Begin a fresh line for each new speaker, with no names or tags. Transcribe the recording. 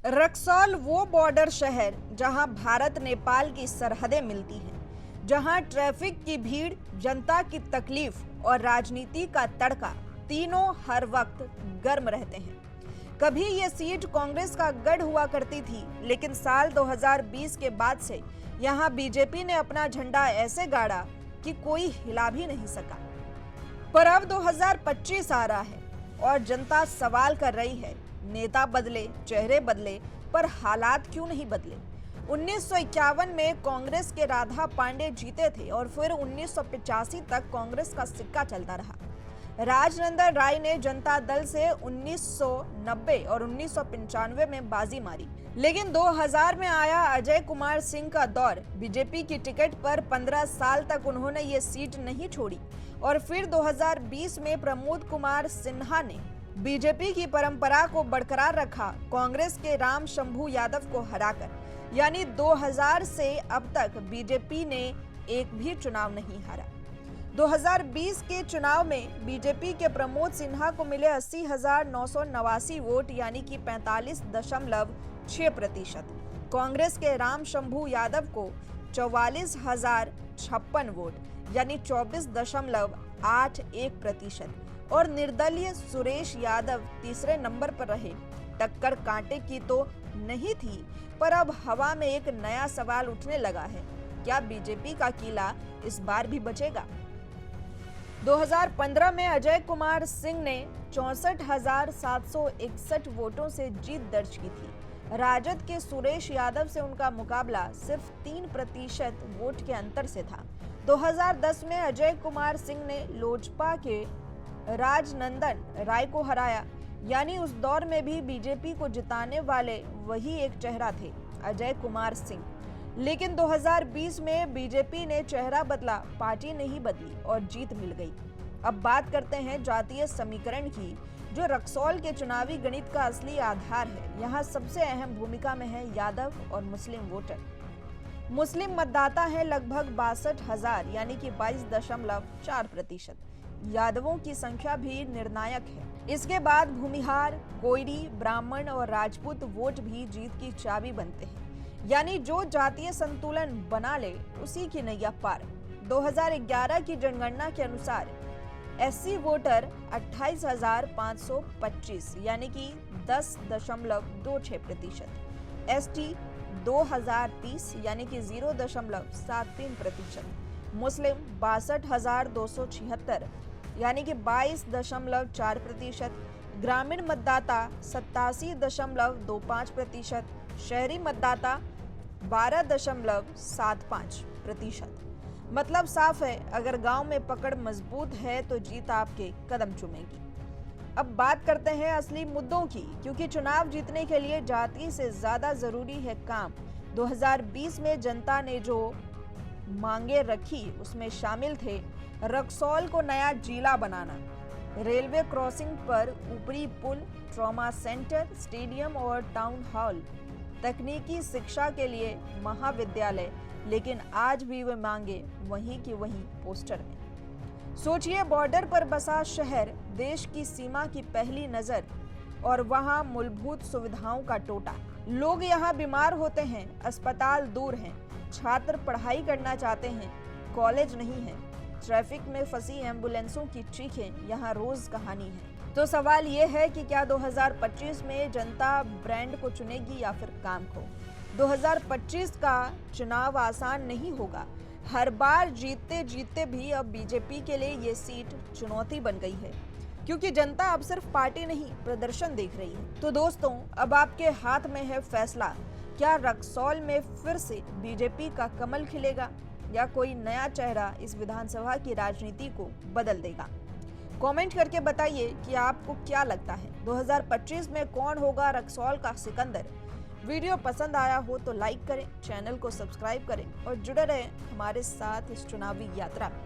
रक्सौल वो बॉर्डर शहर जहां भारत नेपाल की सरहदें मिलती हैं, जहां ट्रैफिक की भीड़, जनता की तकलीफ और राजनीति का तड़का तीनों हर वक्त गर्म रहते हैं। कभी ये सीट कांग्रेस का गढ़ हुआ करती थी, लेकिन साल 2020 के बाद से यहां बीजेपी ने अपना झंडा ऐसे गाड़ा कि कोई हिला भी नहीं सका। पर अब 2025 आ रहा है और जनता सवाल कर रही है, नेता बदले, चेहरे बदले, पर हालात क्यों नहीं बदले। 1951 में कांग्रेस के राधा पांडे जीते थे और फिर 1985 तक कांग्रेस का सिक्का चलता रहा। राजनंदन राय ने जनता दल से 1990 और 1995 में बाजी मारी, लेकिन 2000 में आया अजय कुमार सिंह का दौर। बीजेपी की टिकट पर 15 साल तक उन्होंने ये सीट नहीं छोड़ी और फिर 2020 में प्रमोद कुमार सिन्हा ने बीजेपी की परंपरा को बरकरार रखा, कांग्रेस के राम शंभू यादव को हराकर। यानी 2000 से अब तक बीजेपी ने एक भी चुनाव नहीं हारा। 2020 के चुनाव में बीजेपी के प्रमोद सिन्हा को मिले 80,989 वोट, यानी कि 45.6%। कांग्रेस के राम शंभू यादव को 44,056 वोट, यानी 24.81%। और निर्दलीय सुरेश यादव तीसरे नंबर पर रहे। टक्कर कांटे की तो नहीं थी, पर अब हवा में एक नया सवाल उठने लगा है, क्या बीजेपी का किला इस बार भी बचेगा? 2015 में अजय कुमार सिंह ने 64,761 वोटों से जीत दर्ज की थी। राजद के सुरेश यादव से उनका मुकाबला सिर्फ 3% वोट के अंतर से था। 2010 में अजय कुमार सिंह ने लोजपा के राजनंदन राय को हराया, यानी उस दौर में भी बीजेपी को जिताने वाले वही एक चेहरा थे, अजय कुमार सिंह। लेकिन 2020 में बीजेपी ने चेहरा बदला, पार्टी नहीं बदली और जीत मिल गई। अब बात करते हैं जातीय समीकरण की, जो रक्सौल के चुनावी गणित का असली आधार है। यहाँ सबसे अहम भूमिका में है यादव और मुस्लिम वोटर। मुस्लिम मतदाता है लगभग 62,000, यानी कि 22.4%। यादवों की संख्या भी निर्णायक है। इसके बाद भूमिहार, कोयरी, ब्राह्मण और राजपूत वोट भी जीत की चाबी बनते हैं, यानी जो जातीय संतुलन बना ले उसी की नैया पार। 2011 की जनगणना के अनुसार एससी वोटर 28,525, यानी कि 10.26%। एसटी 2030, यानी कि 0.73%। मुस्लिम 62,276, यानी कि 22.4%। ग्रामीण मतदाता 87.25%। शहरी मतदाता 12.75%। मतलब साफ है, अगर गांव में पकड़ मजबूत है तो जीत आपके कदम चूमेगी। अब बात करते हैं असली मुद्दों की, क्योंकि चुनाव जीतने के लिए जाति से ज्यादा जरूरी है काम। 2020 में जनता ने जो मांगे रखी उसमें शामिल थे रक्सौल को नया जिला बनाना, रेलवे क्रॉसिंग पर ऊपरी पुल, ट्रॉमा सेंटर, स्टेडियम और टाउन हॉल, तकनीकी शिक्षा के लिए महाविद्यालय। लेकिन आज भी वे मांगे वहीं की वहीं पोस्टर में। सोचिए, बॉर्डर पर बसा शहर, देश की सीमा की पहली नजर, और वहां मूलभूत सुविधाओं का टोटा। लोग यहाँ बीमार होते हैं, अस्पताल दूर हैं, छात्र पढ़ाई करना चाहते हैं, कॉलेज नहीं है। ट्रैफिक में फंसी एम्बुलेंसों की चीखें यहाँ रोज कहानी है। तो सवाल ये है कि क्या 2025 में जनता ब्रांड को चुनेगी या फिर काम को? 2025 का चुनाव आसान नहीं होगा। हर बार जीतते जीतते भी अब बीजेपी के लिए ये सीट चुनौती बन गई है, क्योंकि जनता अब सिर्फ पार्टी नहीं, प्रदर्शन देख रही है। तो दोस्तों, अब आपके हाथ में है फैसला। क्या रक्सौल में फिर से बीजेपी का कमल खिलेगा या कोई नया चेहरा इस विधानसभा की राजनीति को बदल देगा? कमेंट करके बताइए कि आपको क्या लगता है, 2025 में कौन होगा रक्सौल का सिकंदर? वीडियो पसंद आया हो तो लाइक करें, चैनल को सब्सक्राइब करें और जुड़े रहें हमारे साथ इस चुनावी यात्रा में।